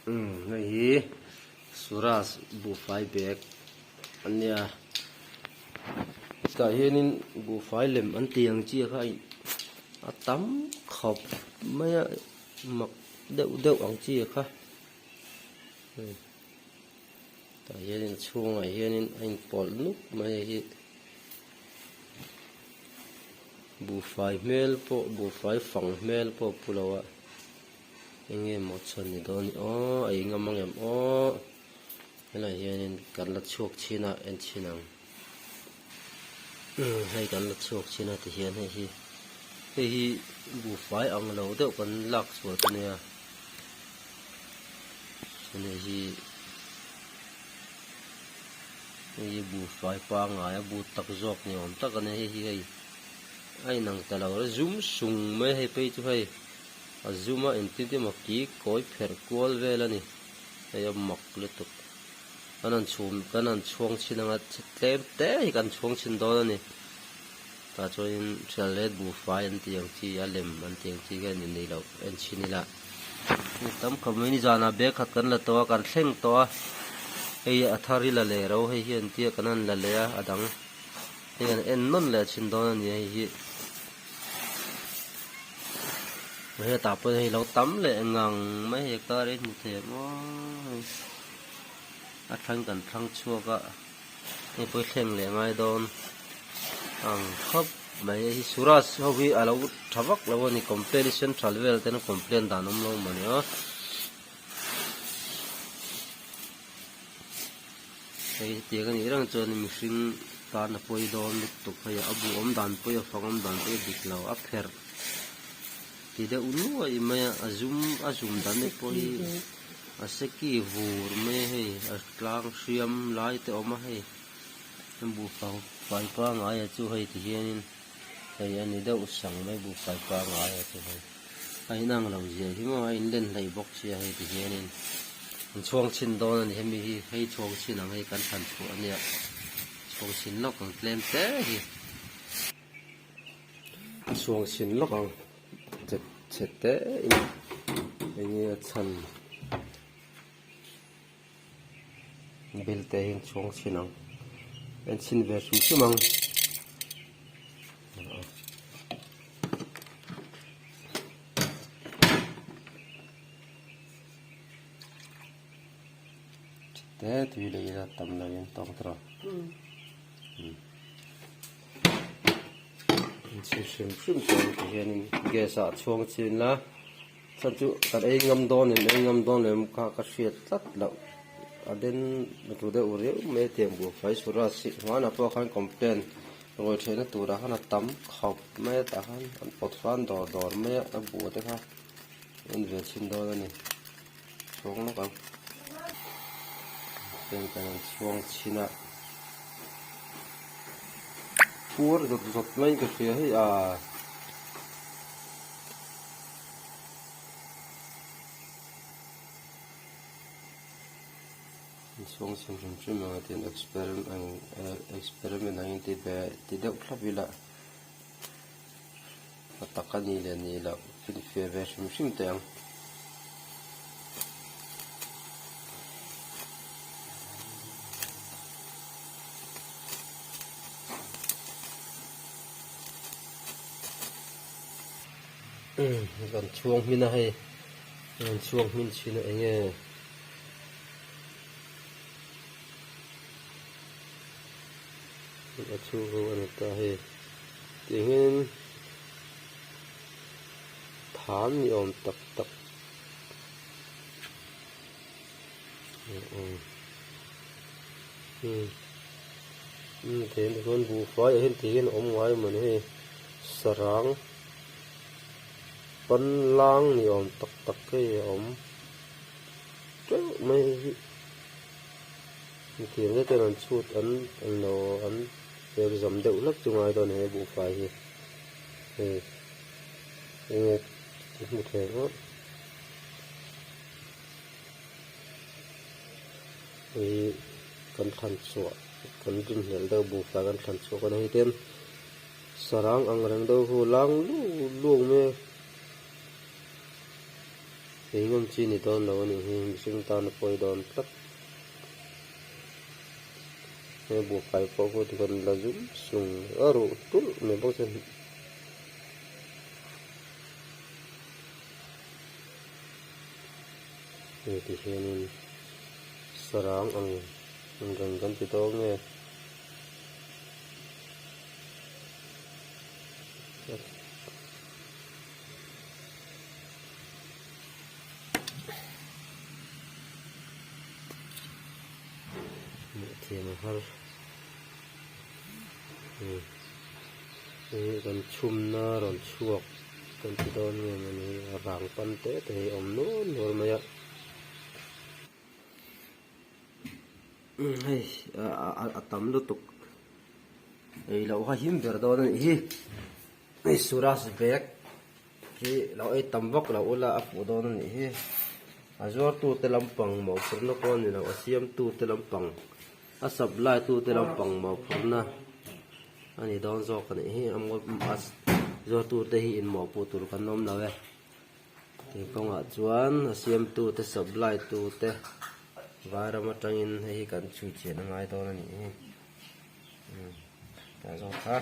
Ngay suras bu fai bek ania ka hianin bu fai lem an tiang chi khai atam khop maya mak deuh deuh ang chi kha ta hianin chunga hianin ein pol nup mai hi bu fai mel po bu fai fang mel po pulawa enge mo chon ni don o ai ngamang em o hela hianin kan la chuak china en chinang hay kan la chuak china ti hian hi bu fai ang lo deuh kan lak suat nia chune hi bu fai pa nga ya bu tak jok ni om tak ane hi ai nang talo zoom sung mai he pe chu hai azuma entity maki koi pher kwal velani aya mak le tuk kanan chuang chinanga tlem te hi kan chuang chin do ni ta choin chalet bu fai an tiang chi alem an tiang chi ga ni nei lo en chinila ni tam kamini jana be khat kan la to kan thleng to ei athari la le ro hei hian tia kanan la le a adang en non le chin do ni hi mấy tập thì lâu tắm lại ngang mấy hectare đấy một thể nó ăn thăng cần thăng chua cả những cái khen lại ngay đòn ăn khắp mấy sura sau khi ở lâu thắc mắc lâu ni competition travel tên nó complain đàn ông lâu mà nhớ cái tiếng cái này đang chơi mình xin ta là bôi đòn lúc tục hay abu đàn bôi phẳng đàn bôi bịt lâu áp her tidak unu ai maya azum dan ne poi aseki vur me he aslang siam lai te oma he bu pau pai pa ngai chu hei ti hianin hei ani deuh sang mai bu pai pa ngai chu hei ai nang lo je hi mo ai len lei bok sia hei ti hianin chuang chin don ani hemi hi hei chuang chin ang hei kan than thu ania chuang chin lok ang tlem te hi chuang chin lok ang chết té như chân bel té hình chuông xin ang anh xin về xuống chứ mong té tùy lấy ra tầm là yên tông rồi xem chuông thì hiện ghé sát chuông chín là sao chú cái ấy ngâm đòn này cả sét tất lậu ở đến tụi đây uống mấy tiền buộc phải sửa ra xịn hóa là bao khăn complain rồi thế nó tụi đó nó tắm khóc mấy ta hắn bột phan đỏ mấy nó buộc đấy ha nên về xin đôi này chuông nó còn bên cái chuông chín ạ pur giọt mấy cái phía ấy xuống xem mà tiền experiment anh thì về thì đậu khắp vì là tất cả ni là phiên phía về xem tiền còn chuông min này còn chuông min chi nữa anh ở chu anh ta hay tiếng thán nhom tập thế thì con bù phái hiện tiền ông ngoài mình hay sarang bắn lang nhom tập cái ông mấy tiền cái tên là chút anh nó anh về dầm đậu lắc trong ai đó này bù phải thì một thể đó thì cần thành số cần tin hiện đâu bù phải cần thành số còn hay tên sarang ang rang đâu hồ lang luôn mê cái ngâm chi này đòn đâu này hình sinh ta nó quay đòn tất này buộc phải có thì còn là dũng sùng ở rồi tốt mình bao giờ này thì hiện sarang ang gần gần từ đó nghe thì mà hơn còn chum na rồi chuộc còn từ đó nghe mình vàng pan té thì ông nón rồi mà ya hay tắm lúc tục ấy lâu hay hiếm việc đó này hi suras bek ki lâu ấy tắm vóc lâu là áp đó này hi azor tu te lampang mo purna kon ni lo asiam tu te lampang asab lai tu te lampang mo purna ani don zo kan hi am as zo tu te hi in mo pu tur kan nom lawe ti kong a chuan asiam tu te sab lai tu te vara ma tangin hi kan chu che na ngai to ni ta zo kha